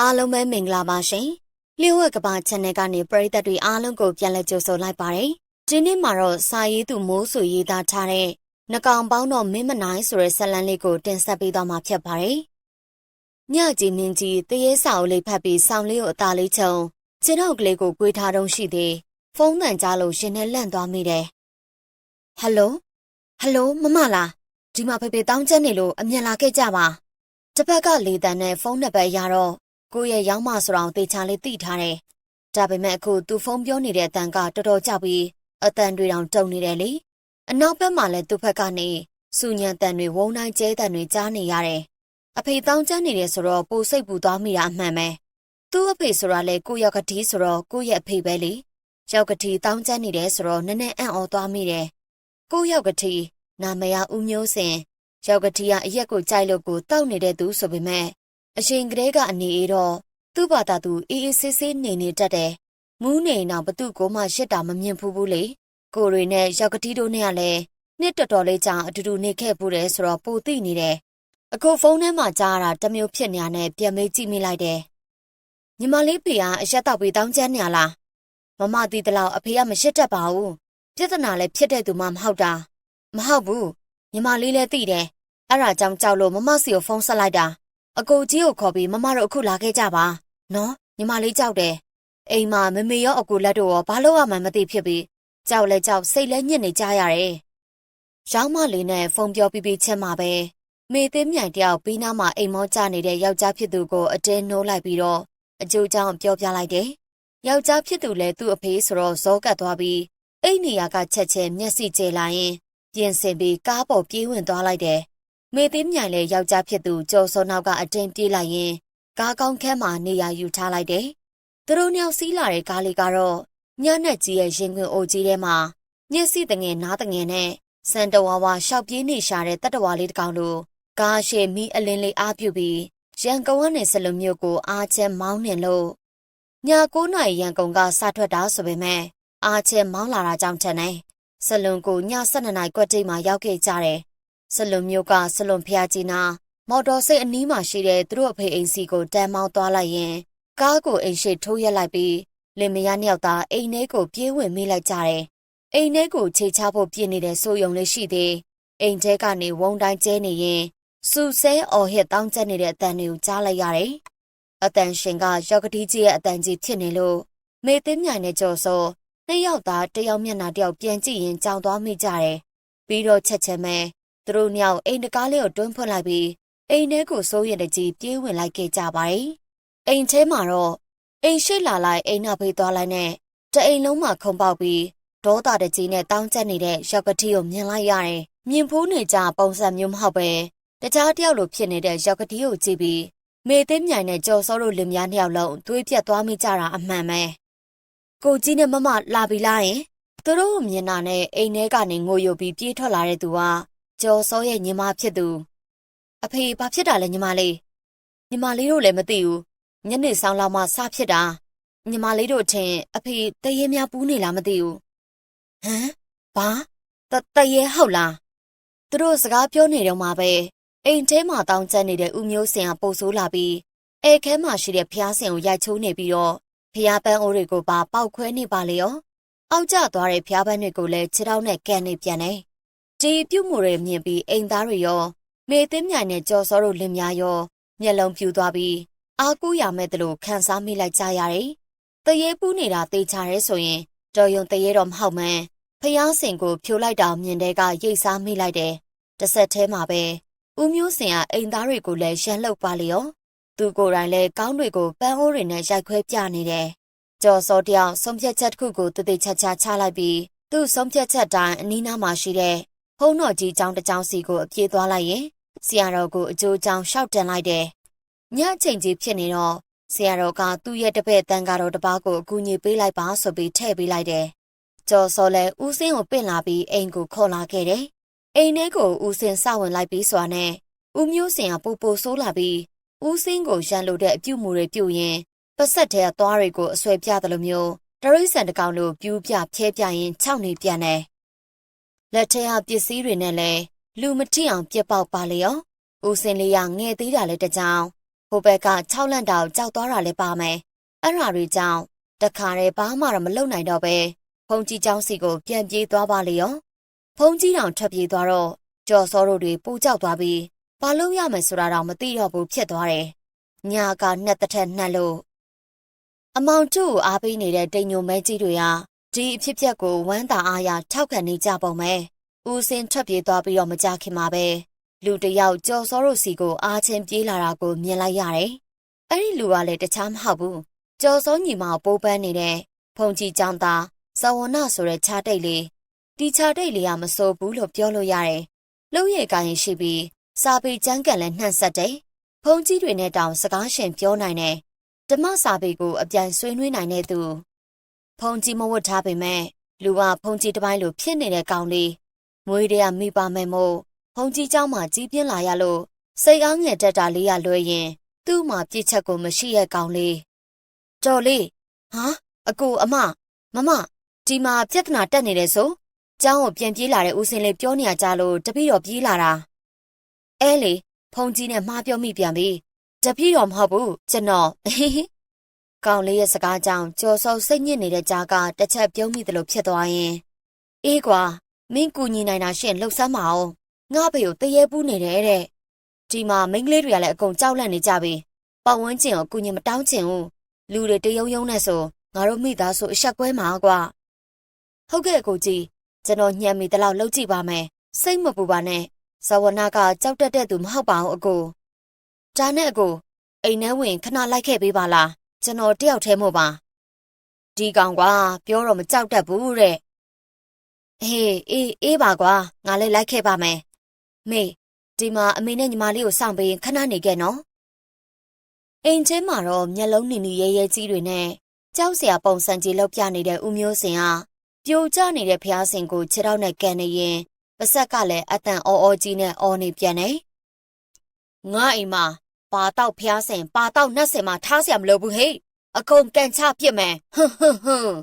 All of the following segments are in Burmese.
အားလုံးပဲမင်္ဂလာပါရှင်။လျှို့ဝှက်ကဘာ channel ကနေပရိသတ်တွေအားလုံးကိုပြန်လည်ကြိုဆိုလိုက်ပါတယ်။ဒီနေ့မှာတော့စာရေးသူမိုးဆွေရေးသားထားတဲ့နှကောင်ပေါင်းတော့မင်းမနိုင်ဆိုတဲ့ဇာတ်လမ်းလေးကိုတင်ဆက်ပေးသွားမှာဖြစ်ပါတယ်။ညကြီးနင်းကြီးတရေစာအုပ်လေးဖတ်ပြီးဆောင်းလေးကိုအသာလေးချုံခြေထောက်ကလေးကိုကွေးထားတုံးရှိသေးဖုန်းတန်ကြားလို့ရှင်နဲ့လန့်သွားမိတယ်။ဟယ်လိုမမလားဒီမှာဖေဖေတောင်းချက်နေလို့အမြန်လာခဲ့ကြပါ။တစ်ဖက်ကလေတန်နဲ့ဖုန်းနှစ်ပတ်ရတော့ကိုရဲ့ရောင်းမဆိုအောင်တေချာလေးတိထားတယ်။ဒါပေမဲ့အခုသူဖုန်းပြောနေတဲ့အတန်ကတော်တော်ကြောက်ပြီးအတန်တွေတောင်တုန်နေတယ်လေ။အနောက်ဘက်မှာလည်းသူ့ဘက်ကနေစူညံတန်တွေဝုန်းတိုင်းကျဲတန်တွေကြားနေရတယ်။အဖေတောင်းချနေတယ်ဆိုတော့ပိုစိတ်ပူသွားမိတာအမှန်ပဲ။သူ့အဖေဆိုတာလေကိုရောက်ကတိဆိုတော့ကိုရဲ့အဖေပဲလေ။ရောက်ကတိတောင်းချနေတယ်ဆိုတော့နည်းနည်းအံ့ဩသွားမိတယ်။ကိုရောက်ကတိနာမည်ဦးမျိုးစင်ရောက်ကတိကအရက်ကိုကြိုက်လို့ကိုတောက်နေတဲ့သူဆိုပေမဲ့အရှင်ကလေးကအနေအေးတော့သူ့ဘာသာသူအေးအေးဆေးဆေးနေနေတတ်တယ်။မူးနေအောင်ဘသူ့ကိုမှရှစ်တာမမြင်ဘူးလေ။ကိုတွေနဲ့ရောက်ကတိတို့နဲ့ကလည်းနှစ်တော်တော်လေးကြာအတူတူနေခဲ့ဘူးတယ်ဆိုတော့ပိုသိနေတယ်။အခုဖုန်းထဲမှာကြားရတာတမျိုးဖြစ်နေရနဲ့ပြန်မေးကြည့်မိလိုက်တယ်။ညီမလေးဖေကအရက်တောက်ပြီးတောင်းကျမ်းနေရလား။မမသိတလောက်အဖေကမရှစ်တတ်ပါဘူး။ပြဿနာလည်းဖြစ်တဲ့သူမှမဟုတ်တာ။မဟုတ်ဘူး။ညီမလေးလည်းသိတယ်။အဲ့ဒါကြောင့်ကြောက်လို့မမစီကိုဖုန်းဆက်လိုက်တာ။အကိုကြီးကိုခေါ်ပြီးမမတို့အခုလာခဲ့ကြပါနော်ညီမလေးကြောက်တယ်အိမ်မှာမမေရောအကိုလက်တို့ရောဘာလို့မှမသိဖြစ်ပြီးကြောက်လဲကြောက်စိတ်လဲညစ်နေကြရတယ်ရောင်းမလေးနဲ့ဖုန်းပြောပြီးချက်မှာပဲမေသေးမြိုင်တယောက်ပြီးနားမှာအိမ်မောကျနေတဲ့ယောက်ျားဖြစ်သူကိုအတင်းနှိုးလိုက်ပြီးတော့အကျိုးကြောင့်ပြောပြလိုက်တယ်ယောက်ျားဖြစ်သူလည်းသူ့အဖေဆိုတော့ဇောကတ်သွားပြီးအိမ်နေရာကချက်ချင်းမျက်စိကျလာရင်ပြင်ဆင်ပြီးကားပေါ်ပြေးဝင်သွားလိုက်တယ်မေသေးမြိုင်လည်းယောက်ျားဖြစ်သူကျော်စောနောက်ကအတင်းပြေးလိုက်ရင်ကားကောင်းခန်းမှာနေရာယူထားလိုက်တယ်။သူတို့နှစ်ယောက်စီးလာတဲ့ကားလေးကတော့ညနက်ကြီးရဲ့ရင်ခွင်အိုကြီးထဲမှာမျက်စိတငယ်နားတငယ်နဲ့စံတဝါဝါရှောက်ပြေးနေရှာတဲ့တတဝါလေးတစ်ကောင်လိုကားရှည်မီးအလင်းလေးအားပြုပြီးရန်ကုန်ကနေစလုံမြို့ကိုအားချဲမောင်းနေလို့ည9 နာရီရန်ကုန်ကစထွက်တာဆိုပေမဲ့အားချဲမောင်းလာတာကြောင့်ထင်တယ်။စလုံကိုည12 နာရီကွက်တိတ်မှာရောက်ခဲ့ကြတယ်။စလုံမြို့ကစလုံဖျားကြီးနာမော်တော်စိတ်အနီးမှာရှိတဲ့သူတို့အဖေအိမ်စီကိုတန်းမောင်းသွားလိုက်ရင်ကားကိုအိမ်ရှိထိုးရက်လိုက်ပြီးလင်မယားနှစ်ယောက်သားအိမ်ထဲကိုပြေးဝင်မိလိုက်ကြတယ်။အိမ်ထဲကိုခြေချဖို့ပြင်နေတဲ့ဆိုယုံလေးရှိသေးအိမ်ထဲကနေဝုန်းတိုင်းကျဲနေရင်စူဆဲအော်ဟစ်တောင်းကျနေတဲ့အတန်တွေကိုကြားလိုက်ရတယ်။အတန်ရှင်ကရောက်ကတိကြီးရဲ့အတန်ကြီးဖြစ်နေလို့မေသိမြိုင်နဲ့ကြော်စောနှစ်ယောက်သားတယောက်မျက်နှာတယောက်ပြန်ကြည့်ရင်ကြောင်သွားမိကြတယ်။ပြီးတော့ချက်ချင်းပဲသူတို့နှစ်ယောက်အိမ်တကားလေးကိုတွန်းဖွင့်လိုက်ပြီးအိမ်ထဲကိုစိုးရင်တကြီးပြေးဝင်လိုက်ခဲ့ကြပါတယ်။အိမ်ထဲမှာတော့အိမ်ရှိလာလိုက်အိမ်နောက်ဖေးသွားလိုက်နဲ့တအိမ်လုံးမှာခုံပေါက်ပြီးဒေါသတကြီးနဲ့တောင်းကျပ်နေတဲ့ရောက်ကတိကိုမြင်လိုက်ရတယ်။မြင်ဖိုးနေကြပုံစံမျိုးမဟုတ်ပဲတခြားတယောက်လိုဖြစ်နေတဲ့ရောက်ကတိကိုကြည့်ပြီးမေသိမြိုင်နဲ့ကြော်စောတို့လင်မယားနှစ်ယောက်လုံးသွေးပြတ်သွားမိကြတာအမှန်ပဲ။ကိုကြီးနဲ့မမလာပြီလားယင်သူတို့မြင်တာနဲ့အိမ်ထဲကနေငိုယိုပြီးပြေးထွက်လာတဲ့သူကကြော်စောရဲ့ညီမဖြစ်သူအဖေဘာဖြစ်တာလဲညီမလေးတို့လည်းမသိဘူးညနေဆောင်လောက်မှစဖြစ်တာညီမလေးတို့ထင်အဖေတရေများပူးနေလားမသိဘူးဟမ်ဘာတရေဟုတ်လားသူတို့စကားပြောနေတော့မှပဲအိမ်ထဲမှာတောင်းကျနေတဲ့ဦးမျိုးစင်ကပို့ဆိုးလာပြီးအဲခဲမှာရှိတဲ့ဖျားစင်ကိုရိုက်ချိုးနေပြီးတော့ဖျားပန်းအိုးတွေကိုပါပောက်ခွဲနေပါလေရောအောက်ကျသွားတဲ့ဖျားပန်းတွေကိုလည်းခြေထောက်နဲ့ကန်နေပြန်တယ်ဒီပြုတ်မှုတွေမြင်ပြီးအိမ်သားတွေရောမေသိမြိုင်နဲ့ကြော်စောတို့လင်မယားရောမျက်လုံးပြူသွားပြီးအားကိုးရမဲ့တလို့ခံစားမိလိုက်ကြရတယ်။တရေပူးနေတာတေချာရဲဆိုရင်တော်ယုံတရေတော့မဟုတ်မှန်းဖျားစင်ကိုဖြိုလိုက်တာမြင်တဲ့ကရိတ်စားမိလိုက်တယ်။တစ်ဆက်တည်းမှာပဲဦးမျိုးစင်ကအိမ်သားတွေကိုလည်းရန်လှုပ်ပါလေရော။သူကိုယ်တိုင်လည်းကောင်းတွေကိုပန်းအိုးတွေနဲ့ရိုက်ခွဲပြနေတယ်။ကြော်စောတယောက်ဆုံးဖြတ်ချက်တစ်ခုကိုတည်တည်ချာချာချလိုက်ပြီးသူ့ဆုံးဖြတ်ချက်တိုင်းအနီးနားမှာရှိတဲ့ဖုံးတော်ကြီးကျောင်းတစ်ကျောင်းစီကိုအပြေးသွားလိုက်ရင်ဆရာတော်ကိုအကျိုးကြောင့်ရှောက်တင်လိုက်တယ်။ညချိန်ကြီးဖြစ်နေတော့ဆရာတော်ကသူ့ရဲ့တပည့်တန်ကားတော်တစ်ပါးကိုအကူအညီပေးလိုက်ပါဆိုပြီးထည့်ပေးလိုက်တယ်။ကျော်စောလည်းဦးစင်းကိုပင့်လာပြီးအိမ်ကိုခေါ်လာခဲ့တယ်။အိမ်ထဲကိုဦးစင်းစဝင်လိုက်ပြီးဆိုတာနဲ့ဦးမျိုးစင်ကပိုဆိုးလာပြီးဦးစင်းကိုရန်လိုတဲ့အပြုမူတွေပြုရင်ပတ်ဆက်တဲ့သွားတွေကိုအဆွဲပြတယ်လို့မျိုးတရိษံတကောင်လိုပြူးပြဖြဲပြရင်ခြောက်နေပြန်တယ်။လက်ထဲကပစ္စည်းတွေနဲ့လည်းလူမထိအောင်ပြက်ပေါက်ပါလေရောဦးစင်လေးကငဲသေးတာလည်းတကြောင်ဘ ိုဘက်က6လန့်တောင်ကြောက်သွားတာလည်းပါမယ်အဲ့ရာတွေကြောင့်တခါတည်းဘာမှတော့မလုပ်နိုင်တော့ပဲဖုန်ကြီးเจ้าစီကိုပြန်ပြေးသွားပါလေရောဖုန်ကြီးတောင်ထွက်ပြေးသွားတော့ကြော်စောတို့တွေပူကြောက်သွားပြီးဘာလို့ရမယ်ဆိုတာတော့မသိတော့ဘူးဖြစ်သွားတယ်ညာကနှက်တစ်ထက်နှက်လို့အမောင်တို့အားပေးနေတဲ့တိမ်ညိုမဲကြီးတွေကဒီအဖြစ်ပြက်ကိုဝမ်းသာအားရထောက်ခံနေကြပုံပဲဦးစင်းထွက်ပြေးသွားပြီးတော့မကြခင်မှာပဲလူတယောက်ကြော်စောတို့စီကိုအားချင်းပြေးလာတာကိုမြင်လိုက်ရတယ်အဲ့ဒီလူကလည်းတခြားမဟုတ်ဘူးကြော်စောညီမပိုးပန်းနေတဲ့ဖုန်ကြီးကျောင်းသားဇဝနဆိုတဲ့ခြားတိတ်လေးဒီခြားတိတ်လေးကမစိုးဘူးလို့ပြောလို့ရတယ်လုံရည်ကိုင်းရှိပြီးစာပေကျမ်းကန်လည်းနှံ့ဆက်တယ်ဖုန်ကြီးတွေနဲ့တောင်စကားရှင်ပြောနိုင်တယ်ဓမ္မစာပေကိုအပြန်ဆွေးနွေးနိုင်တဲ့သူဖုန်ကြီးမဝတ်ထားပေမဲ့လူကဖုန်ကြီးတစ်ပိုင်းလိုဖြစ်နေတဲ့ကောင်လေးမွေးတွေကမိပါမယ်မို့ဖုန်ကြီးเจ้าမှာကြီးပြင်းလာရလို့စိတ်အားငယ်တက်တာလေးရလွှဲရင်သူ့မှာပြစ်ချက်ကိုမရှိရဲ့ကောင်လေးတော်လေးဟာအကူအမမဒီမှာပြဿနာတက်နေတယ်ဆိုเจ้าကိုပြန်ပြေးလာတဲ့ဦးစင်းလေးပြောနေရကြလို့တပည့်တော်ပြေးလာတာအဲလေဖုန်ကြီးနဲ့မှားပြောမိပြန်ပြီတပည့်တော်မဟုတ်ဘူးကျွန်တော်ကောင်လေးရဲ့စကားကြောင့်ကြော်စောစိတ်ညစ်နေတဲ့ကြားကတစ်ချက်ပြုံးမိတယ်လို့ဖြစ်သွားရင်အေးကွာမင်းကူညီနိုင်တာရှင်လှုပ်ဆမ်းမအောင်ငါ့ဖေကိုတရေပူးနေတယ်တဲ့ဒီမှာမိန်းကလေးတွေကလည်းအကုန်ကြောက်လန့်နေကြပြီပတ်ဝန်းကျင်ကိုကူညီမတောင်းချင်ဘူးလူတွေတယုံယုံနဲ့ဆိုငါတို့မိသားစုအဆက်ကွဲမှာကွာဟုတ်ကဲ့ကိုကြီးကျွန်တော်ညံမိတလောက်လှုပ်ကြည့်ပါမယ်စိတ်မပူပါနဲ့ဇဝနာကကြောက်တတ်တဲ့သူမဟုတ်ပါဘူးအကိုဒါနဲ့အကိုအိမ်ထဲဝင်ခဏလိုက်ခဲ့ပေးပါလားကျွန်တော်တယောက်တည်းမို့ပါဒီကောင်ကွာပြောတော့မကြောက်တတ်ဘူးတဲ့ဟေးအေးပါကွာငါလည်းလိုက်ခဲ့ပါမယ်မေဒီမှာအမေနဲ့ညီမလေးကိုစောင့်ပေးခဏနေခဲ့နော်အိမ်ချင်းမှာတော့မျက်လုံးနီနီရဲရဲကြီးတွေနဲ့ကြောက်စရာပုံစံကြီးလောက်ပြနေတဲ့ဦးမျိုးစင်ဟာပြိုကျနေတဲ့ဖျားစင်ကိုခြေထောက်နဲ့ကန်နေရင်ပါဆက်ကလည်းအတန်အော်ကြီးနဲ့အော်နေပြန်နေငါအိမ်မှာပါတော့ဖျားစင်ပါတော့နှက်စင်မှာထားเสียမလို့ဘူးဟေ့အကုန်ကန်ချပြစ်မယ်ဟွန်း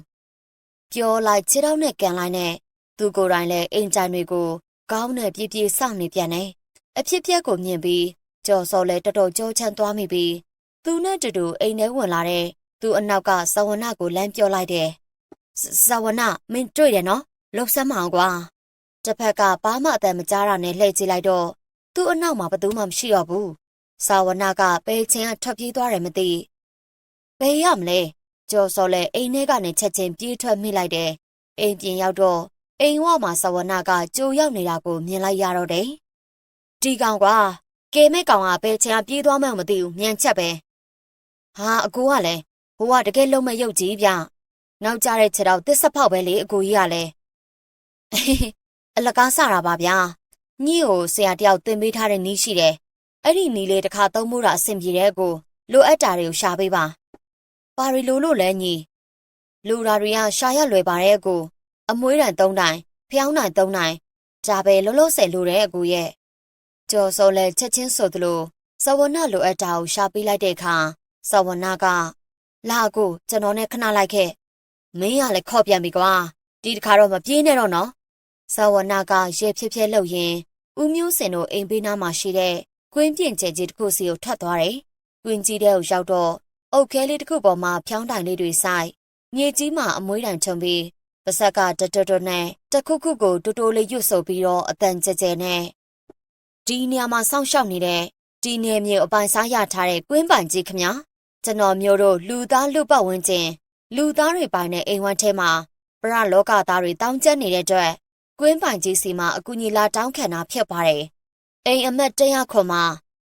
ပြောလိုက်ခြေထောက်နဲ့ကန်လိုက်နဲ့သူကိုယ်တိုင်လည်းအိမ်ကြိုင်တွေကိုကောင်းနဲ့ပြေးစောင့်နေပြန်နေအဖြစ်ပြက်ကိုမြင်ပြီးကြော်စောလည်းတော်တော်ကြောချမ်းသွားမိပြီးသူနဲ့တူတူအိမ်ထဲဝင်လာတဲ့သူအနောက်ကဇဝနကိုလမ်းပြောလိုက်တယ်ဇဝနမင်းတွေ့တယ်နော်လှုပ်ဆမ်းမအောင်ကွာတစ်ဖက်ကဘာမှအတန်မကြားတာနဲ့လှည့်ကြည့်လိုက်တော့သူ့အနောက်မှာဘယ်သူမှမရှိတော့ဘူးဇဝနကပဲချင်းကထွက်ပြေးသွားတယ်မသိဘယ်ရမလဲကြော်စောလည်းအိမ်ထဲကနေချက်ချင်းပြေးထွက်မိလိုက်တယ်အိမ်ပြင်ရောက်တော့အိမ်ဝမှာဇဝနကကြိုရောက်နေတာကိုမြင်လိုက်ရတော့တယ်ဒီကောင်ကွာကဲမဲ့ကောင်ကပဲချင်းကပြေးသွားမှမသိဘူးမြန်ချက်ပဲဟာအကိုကလည်းဟိုကတကယ်လုံးမရုပ်ကြီးဗျနောက်ကြတဲ့ခြေတော့တစ်ဆက်ဖောက်ပဲလေအကိုကြီးကလည်းအလကားစတာပါဗျာညီကိုဆရာတယောက်တင်ပေးထားတဲ့နီးရှိတယ်အဲ့ဒီနီးလေးတစ်ခါသုံးဖို့တာအဆင်ပြေတဲ့ကိုလိုအပ်တာတွေကိုရှာပေးပါပါရီလိုလို့လဲညီလူဓာတွေကရှာရလွယ်ပါတယ်အကိုအမွှေးတန်3တိုင်ဖျောင်းတန်3တိုင်ဒါပဲလုံးလုံးဆယ်လိုတဲ့အကိုရဲ့ကျော်စောလဲချက်ချင်းဆိုသလိုဇဝနလိုအပ်တာကိုရှာပေးလိုက်တဲ့အခါဇဝနကလာကိုကျွန်တော်နဲ့ခဏလိုက်ခဲ့မင်းကလည်းခေါ့ပြန်ပြီကွာဒီတစ်ခါတော့မပြေးနဲ့တော့နော်ဇဝနကရေဖြည်းလှုပ်ရင်းဦးမျိုးစင်တို့အိမ်ဘေးနားမှာရှိတဲ့ကွင်းပြင်ကျဲကြီးတစ်ခုစီကိုထွက်သွားတယ်ကွင်းကြီးတဲ့ကိုရောက်တော့အုတ်ခဲလေးတစ်ခုပေါ်မှာဖြောင်းတိုင်လေးတွေစိုက်မြေကြီးမှာအမွှေးတိုင်ချုံပြီးပါဆက်ကတော်နဲ့တခုခုကိုတိုးတိုးလေးရွတ်ဆိုပြီးတော့အတန်ကြဲကြဲနဲ့ဒီနေရာမှာစောင့်ရှောက်နေတဲ့ဒီနေမျိုးအပိုင်စားရထားတဲ့ကွင်းပိုင်ကြီးခမညာကျွန်တော်မျိုးတို့လူသားလူပတ်ဝန်းကျင်လူသားတွေပိုင်တဲ့အိမ်ဝန်းထဲမှာပရလောကသားတွေတောင်းကျပ်နေတဲ့အတွက်ကွင်းပိုင်ကြီးစီမှာအကူကြီးလာတောင်းခံတာဖြစ်ပါတယ်အိမ်အမက်100ခွန်မှာ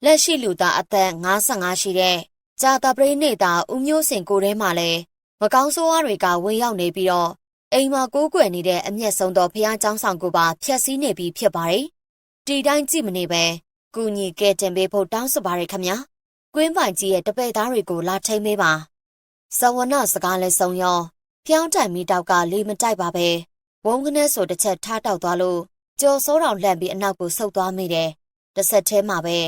လက်ရှိလူသားအသက်55ရှိတဲ့ဂျာတာပရိနေသားဦးမျိုးစင်ကိုထဲမှာလဲမကောင်းဆိုးဝါးတွေကဝင်ရောက်နေပြီးတော့အိမ်မှာကိုးကွယ်နေတဲ့အမျက်ဆုံးသောဖျားเจ้าဆောင်ကိုပါဖျက်ဆီးနေပြီးဖြစ်ပါတယ်ဒီတိုင်းကြည့်မနေပဲကူညီကဲတင်ပေးဖို့တောင်းဆိုပါရခင်ဗျာကွင်းပိုင်ကြီးရဲ့တပည့်သားတွေကိုလာထိန်ပေးပါဇဝနစကားလဲဆုံးရောဖျောင်းတိုင်မီတောက်ကလေးမတိုက်ပါပဲဝုန်းကနေဆိုတစ်ချက်ထားတောက်သွားလို့ကြော်စိုးတော်လှန့်ပြီးအနောက်ကိုဆုတ်သွားမိတယ်တစ်ဆက်ထဲမှာပဲ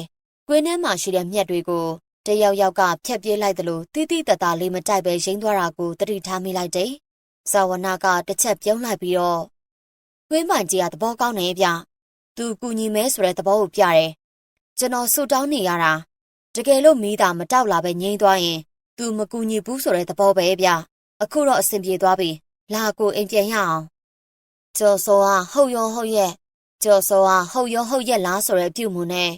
ကွင်းထဲမှာရှိတဲ့မြက်တွေကိုတယောက်ယောက်ကဖြတ်ပြေးလိုက်တယ်လို့တိတိတတ်တာလေးမတိုက်ပဲရိမ့်သွားတာကိုတတိထားမိလိုက်တယ်ဇဝနကတစ်ချက်ပြုံးလိုက်ပြီးတော့ကွင်းပိုင်ကြီးကသဘောကောင်းနေဗျသူကူညီမဲဆိုတဲ့သဘောကိုပြတယ်ကျွန်တော်ဆူတောင်းနေရတာ တကယ်လို့မီးသာမတောက်လာပဲငြိမ်းသွားရင်သူမကူညီဘူးဆိုတဲ့သဘောပဲဗျအခုတော့အဆင်ပြေသွားပြီလာကိုအိမ်ပြန်ရအောင်ကျော်စောကဟုတ်ရောဟုတ်ရဲ့ကျော်စောကဟုတ်ရောဟုတ်ရဲ့လားဆိုတဲ့အပြုမူနဲ့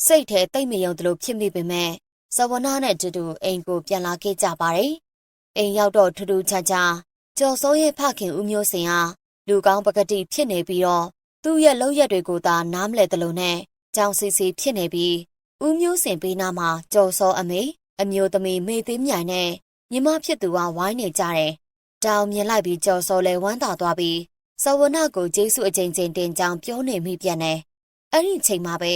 စိတ်ထဲတိတ်မယုံသလိုဖြစ်မိပေမဲ့ဇဝနာနဲ့တူတူအိမ်ကိုပြန်လာခဲ့ကြပါတယ်အိမ်ရောက်တော့ထူးထူးခြားခြားကျော်စောရဲ့ဖခင်ဦးမျိုးစင်ဟာလူကောင်းပကတိဖြစ်နေပြီးတော့သူ့ရဲ့လုပ်ရက်တွေကိုသာနားမလည်သလိုနဲ့ကြောင်စီစီဖြစ်နေပြီးဦးမျိုးစင်ပေးနာမှာကျော်စောအမေအမျိုးသမီးမေသေးမြိုင်နဲ့ညီမဖြစ်သူကဝိုင်းနေကြတယ်တောင်မြင်လိုက်ပြီးကျော်စောလဲဝမ်းသာသွားပြီးဇဝနာကိုကျေးဇူးအကြိမ်ကြိမ်တင်ကြောင်းပြောနေမိပြန်တယ်အဲ့ဒီချိန်မှာပဲ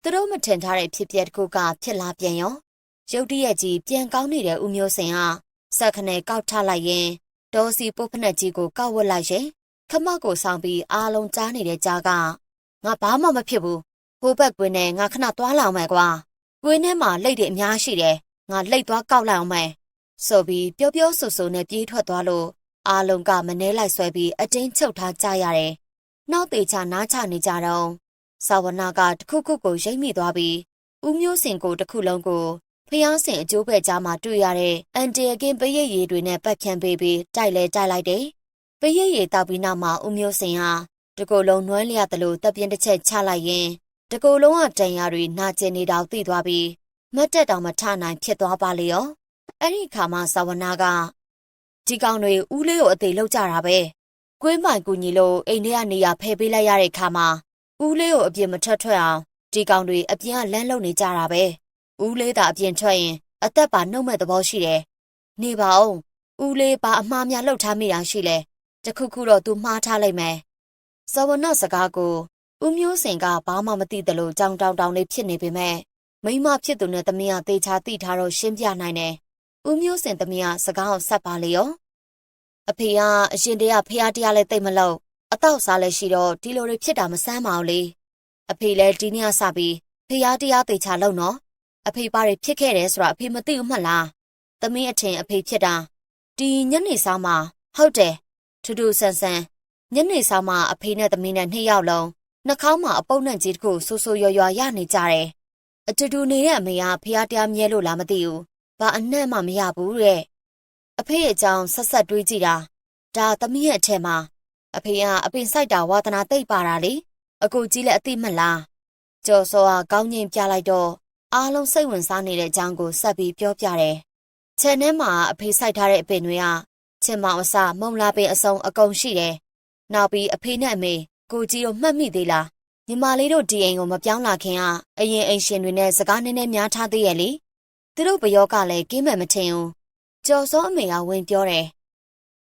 သူတို့မထင်ထားတဲ့ဖြစ်ပျက်တစ်ခုကဖြစ်လာပြန်ရောရုတ်တရက်ကြီးပြန်ကောင်းနေတဲ့ဦးမျိုးစင်ဟာဆက်ခနဲ့ကောက်ထလိုက်ရင်ဒေါ်စီပုတ်ဖနက်ကြီးကိုကောက်ဝတ်လိုက်ရင်ခမကိုဆောင်ပြီးအားလုံးကြားနေတဲ့ကြားကငါဘာမှမဖြစ်ဘူးဟိုဘက်ကွင်းနဲ့ငါခဏသွားလာအောင်မယ်ကွာကွင်းထဲမှာလိတ်တွေအများရှိတယ်ငါလိတ်သွားကောက်လိုက်အောင်မယ်ဆိုပြီးပြောပြောဆိုဆိုနဲ့ပြေးထွက်သွားလို့အားလုံးကမနှဲလိုက်ဆွဲပြီးအတင်းချုပ်ထားကြရတယ်နောက်သေးချာနားချနေကြတော့စာဝနာကတခုခုကိုရိပ်မိသွားပြီးဦးမျိုးစင်ကိုတခုလုံးကိုဖျားစင်အကျိုးပဲကြားမှာတွေ့ရတဲ့အန်တီကင်းပရိတ်ရည်တွေနဲ့ပတ်ဖြန်းပေးပြီးတိုက်လဲတိုက်လိုက်တယ်ပရိတ်ရည်တောက်ပြီးနောက်မှာဦးမျိုးစင်ဟာတကိုယ်လုံးနွမ်းလျက်သလိုတပ်ပြင်းတစ်ချက်ချလိုက်ရင်တကိုယ်လုံးကတန်ရာတွေနာကျင်နေတော့သိသွားပြီးမတ်တက်တောင်မထနိုင်ဖြစ်သွားပါလေရောအဲ့ဒီခါမှာစာဝနာကဒီကောင်တွေဦးလေးကိုအသေးလောက်ကြတာပဲကွင်းပိုင်ကူညီလို့အိမ်ထဲကနေရဖယ်ပေးလိုက်ရတဲ့ခါမှာဦးလေးကိုအပြင်မထွက်အောင်ဒီကောင်တွေအပြင်ကလမ်းလုံနေကြတာပဲဦးလေးသာအပြင်ထွက်ရင်အသက်ပါနှုတ်မဲ့သဘောရှိတယ်နေပါဦးဦးလေးပါအမှားများလှုပ်ထားမိတာရှိလဲတခုခုတော့သူမှားထားလိုက်မယ်ဇဝနစကားကိုဦးမျိုးစင်ကဘာမှမသိသလိုကြောင်တောင်တောင်လေးဖြစ်နေပေမဲ့မိမဖြစ်သူနဲ့သမီးကသေချာသိထားတော့ရှင်းပြနိုင်တယ်ဦးမျိုးစင်သမီးကစကားကိုဆက်ပါလေရောအဖေကအရင်တည်းကဖះတရားလဲတိတ်မလို့အတော့စားလဲရှိတော့ဒီလိုတွေဖြစ်တာမဆန်းပါဘူးလေအဖေလဲဒီနေ့ကစပြီးဖះတရားသေချာလုပ်နော်အဖေဘာတွေဖြစ်ခဲ့တယ်ဆိုတာအဖေမသိဘူးမှတ်လားသမီးအထင်အဖေဖြစ်တာဒီညနေဆောင်မှာဟုတ်တယ်ထူးထူးဆန်းဆန်းညနေဆောင်မှာအဖေနဲ့သမီးနဲ့နှစ်ယောက်လုံးနှာခေါင်းမှာအပုပ်နဲ့ကြီးတစ်ခုဆူဆူရွရွရနေကြတယ်အတူတူနေတဲ့အမေကဖះတရားမြဲလို့လားမသိဘူးဘာအနှံ့မှမရဘူးတဲ့အဖေရဲ့အကြောင်းဆက်ဆက်တွေးကြည့်တာဒါသမီးရဲ့အထက်မှာအဖေကအပင်စိုက်တာဝါသနာသိပ်ပါတာလေအကူကြီးလည်းအသိမလားကျော်စောကကောင်းငင်ပြလိုက်တော့အားလုံးစိတ်ဝင်စားနေတဲ့အကြောင်းကိုဆက်ပြီးပြောပြတယ်ခြံထဲမှာအဖေစိုက်ထားတဲ့အပင်တွေကချင်မောင်အစမုံလာပင်အစုံအကုန်ရှိတယ်နောက်ပြီးအဖေနဲ့အမေကိုကြီးတို့မှတ်မိသေးလားညီမလေးတို့ဒီအိမ်ကိုမပြောင်းလာခင်ကအရင်အိမ်ရှင်တွေနဲ့စကားနည်းနည်းများထားသေးရဲ့လေသူတို့ဘယောကလည်းကင်းမဲ့မထင်ဘူးကျော်စောအမေကဝင်ပြောတယ်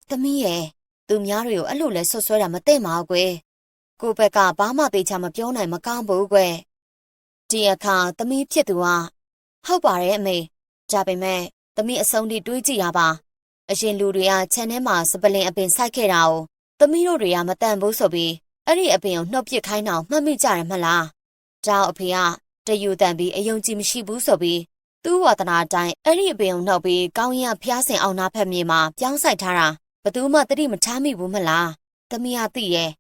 သမီးရဲ့သူများတွေကိုအဲ့လိုလဲဆွဆွဲတာမသိမှာကွယ်ကိုဘက်ကဘာမှသေချာမပြောနိုင်မကောင်းဘူးကွယ်ဒီအခါသမီးဖြစ်သူကဟုတ်ပါတယ်အမေဒါပေမဲ့သမီးအဆုံးထိတွေးကြည့်ရပါအရင်လူတွေကခြံထဲမှာစပလင်အပင်စိုက်ခဲ့တာကိုသမီးတို့တွေကမတန်ဘူးဆိုပြီးအဲ့ဒီအပင်ကိုနှုတ်ပစ်ခိုင်းတော့မှတ်မိကြတယ်မလားဒါအဖေကတယူတန်ပြီးအယုံကြည်မရှိဘူးဆိုပြီးသူ့ဝါသနာအတိုင်းအဲ့ဒီအပင်ကိုနှုတ်ပြီးကောင်းရင်ဖျားစင်အောင်နာဖက်မြေမှာပြောင်းဆိုင်ထားတာဘသူမှတတိမထားမိဘူးမလားသမီးကသိရဲ့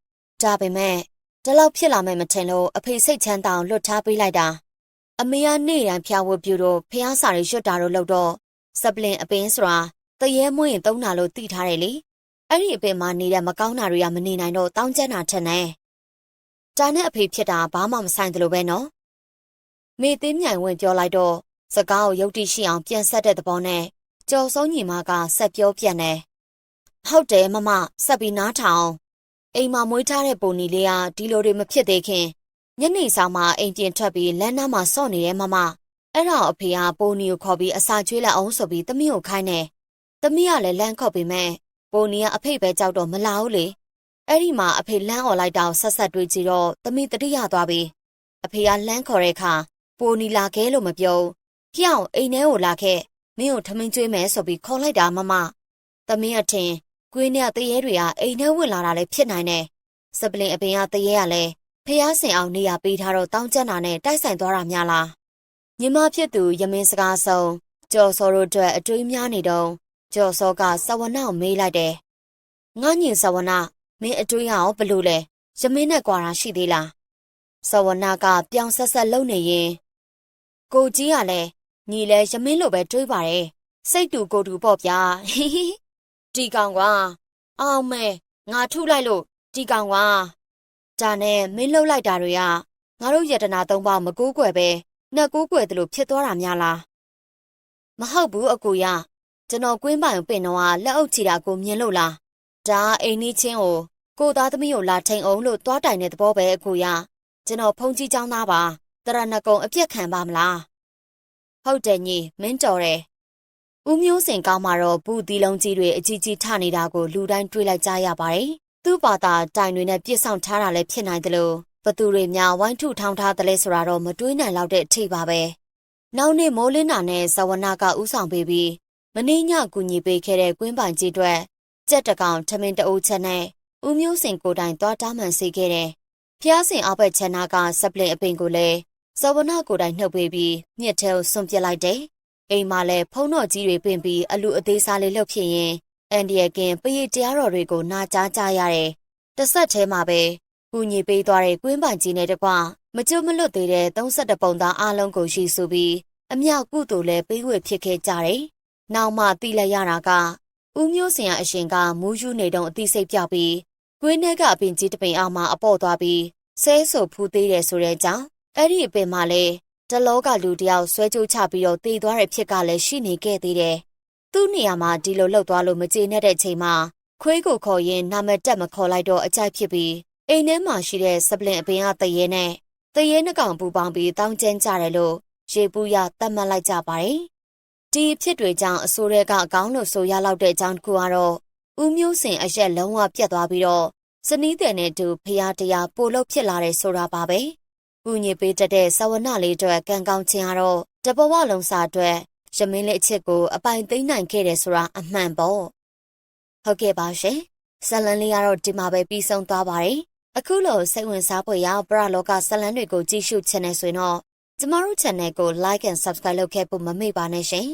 ဒါပေမဲ့ဒီလောက်ဖြစ်လာမယ်မထင်လို့အဖေစိတ်ချမ်းသာအောင်လွတ်ထားပေးလိုက်တာအမေကနေ့တိုင်းဖျားဝတ်ပြူတော့ဖျားစာတွေရွတ်တာတော့လို့တော့စပလင်အပင်ဆိုတာတရေမွင့်သုံးတာလို့သိထားတယ်လေအဲ့ဒီအပင်မှာနေတဲ့မကောင်းတာတွေကမနေနိုင်တော့တောင်းကျမ်းတာထက်နဲ့ဒါနဲ့အဖေဖြစ်တာဘာမှမဆိုင်တယ်လို့ပဲနော်မေသိမြိုင်ဝင်ပြောလိုက်တော့စကားကိုယုတ်တိရှိအောင်ပြန်ဆက်တဲ့သဘောနဲ့ကျော်စုံညီမကဆက်ပြောပြန်တယ်ဟုတ်တယ်မမဆက်ပြီးနားထောင်အိမ်မှာမွေးထားတဲ့ပုံနီလေးကဒီလိုတွေမဖြစ်သေးခင်ညနေဆောင်မှာအိမ်ပြင်ထွက်ပြီးလမ်းနားမှာစော့နေတဲ့မမအဲ့တော့အဖေကပုံနီကိုခေါ်ပြီးအစာကျွေးလိုက်အောင်ဆိုပြီးသမီးကိုခိုင်းတယ်သမီးကလည်းလမ်းခေါ်ပြီးမဲ့ပုံနီကအဖေပဲကြောက်တော့မလာဘူးလေအဲ့ဒီမှာအဖေလမ်းអော်လိုက်တော့ဆက်ဆက်တွေးကြည့်တော့သမီးတတိယသွားပြီးအဖေကလမ်းခေါ်တဲ့အခါပုံနီလာခဲ့လို့မပြောပြောင်းအိမ်ထဲကိုလာခဲ့မင်းကိုထမင်းကျွေးမယ်ဆိုပြီးခေါ်လိုက်တာမမသမီးအထင်ကွင်းနဲ့တရေတွေကအိမ်ထဲဝင်လာတာလည်းဖြစ်နိုင်တယ်စပလင်အပင်ကတရေကလည်းဖျားစင်အောင်နေရပေးထားတော့တောင်းကျမ်းတာနဲ့တိုက်ဆိုင်သွားတာများလားညီမဖြစ်သူယမင်းစကားဆုံးကျော်စောတို့အတွက်အတွေးများနေတော့ကျော်စောကစဝနာကိုမေးလိုက်တယ်ငါညင်စဝနာမင်းအတွေးရအောင်ဘလို့လဲယမင်းနဲ့ကွာတာရှိသေးလားစဝနာကပြောင်ဆက်ဆက်လုံနေရင်ကိုကြီးကလည်း ညီလဲရမင်းလိုပဲတွေးပါတယ်စိတ်တူကိုယ်တူပေါ့ဗျာဟိဟိဒီကောင်ကွာအောင်မဲငါထုလိုက်လို့ဒီကောင်ကွာဒါနဲ့မင်းလှုပ်လိုက်တာတွေကငါတို့ယတနာသုံးပါးမကိုးကွယ်ပဲနှက်ကိုးကွယ်တယ်လို့ဖြစ်သွားတာများလားမဟုတ်ဘူးအကူရကျွန်တော်ကွင်းပိုင်ပင်တော့လက်အုပ်ချီတာကိုမြင်လို့လားဒါအိမ်နီးချင်းကိုသားသမီးကိုလာထိန်အောင်လို့တွားတိုင်တဲ့သဘောပဲအကူရကျွန်တော်ဖုန်ကြီးចောင်းသားပါတရဏဂုံအပြက်ခံပါမလားဟုတ်တယ်ညီမင်းတော်တယ်ဦးမျိုးစင်ကောင်းမှာတော့ဘူးတီလုံးကြီးတွေအကြီးကြီးထနေတာကိုလူတိုင်းတွေးလိုက်ကြရပါတယ်သူ့ဘာသာတိုင်တွေနဲ့ပြစ်ဆောင်ထားတာလည်းဖြစ်နိုင်တယ်လို့ဘသူတွေများဝိုင်းထုထောင်းထားတယ်လဲဆိုတာတော့မတွေးနိုင်တော့တဲ့အထိပါပဲနောက်နေ့မိုးလင်းတာနဲ့ဇဝနာကဥဆောင်ပေးပြီးမင်းညကူညီပေးခဲ့တဲ့ကွင်းပိုင်ကြီးတွေကြက်တကောင်ထမင်းတအိုးချက်နဲ့ဦးမျိုးစင်ကိုတိုင်သွားတားမှန်စေခဲ့တယ်ဖျားစင်အောက်ဘက်ချမ်းနာကစပလင်အပင်ကိုလည်းဇဝနာကိုတိုင်နှုတ်ပေးပြီးမြစ်ထဲကိုဆွန့်ပစ်လိုက်တယ်အိမ်မှာလည်းဖုံးတော်ကြီးတွေပင်ပြီးအလူအသေးစားလေးလှုပ်ဖြစ်ရင်အန်ဒီယကင်ပရိတရားတော်တွေကိုနာကြားကြရတယ်တဆက်ထဲမှာပဲကူညီပေးသွားတဲ့ကွင်းပိုင်ကြီးနဲ့တကွမကျွတ်မလွတ်သေးတဲ့32ပုံသားအားလုံးကိုရှိစုပြီးအမြောက်ကုသိုလ်လည်းပေးဝေဖြစ်ခဲ့ကြတယ်နောက်မှသိလိုက်ရတာကဦးမျိုးစင်အရှင်ကမူးယူနေတုန်းအသိစိတ်ပြပြီးကွင်းထဲကအပင်ကြီးတစ်ပင်အောက်မှာအပေါ့သွားပြီးဆဲဆူဖူးသေးတယ်ဆိုတဲ့ကြောင့်အဲ့ဒီအပင်မှာလည်းတလောကလူတယောက်ဆွဲကြိုးချပြီးတော့တေးသွားတဲ့ဖြစ်ကလည်းရှိနေခဲ့သေးတယ်သူ့နေရာမှာဒီလိုလှုပ်သွားလို့မကျေနပ်တဲ့ချိန်မှာခွေးကိုခေါ်ရင်နာမည်တက်မခေါ်လိုက်တော့အကြိုက်ဖြစ်ပြီးအိမ်ထဲမှာရှိတဲ့စပလင်အပင်ကတရေနဲ့တရေနှကောင်ပူပေါင်းပြီးတောင်းကျင်းကြတယ်လို့ရေပူရတတ်မှတ်လိုက်ကြပါတယ်ဒီဖြစ်တွေကြောင့်အစိုးရကအကောင်းလို့ဆိုရလောက်တဲ့အကြောင်းတစ်ခုကတော့ဦးမျိုးစင်အရက်လုံးဝပြတ်သွားပြီးတော့ဇနီးတဲ့နဲ့တူဖျားတရားပို့လို့ဖြစ်လာတယ်ဆိုတာပါပဲကူညီပေးတတ်တဲ့ဇဝနလေးအတွက်ကံကောင်းခြင်းကတော့တဘဝလုံးစာအတွက်ရမင်းလေးအချစ်ကိုအပိုင်သိမ့်နိုင်ခဲ့တယ်ဆိုတာအမှန်ပေါ့ဟုတ်ကဲ့ပါရှင်ဇလန်လေးကတော့ဒီမှာပဲပြီးဆုံးသွားပါတယ်အခုလိုစိတ်ဝင်စားဖွယ်ရာပရလောကဇလန်တွေကိုကြည့်ရှုချင်နေဆိုရင်တော့ကျမတို့ channel ကို like and subscribe လုပ်ခဲ့ဖို့မမေ့ပါနဲ့ရှင်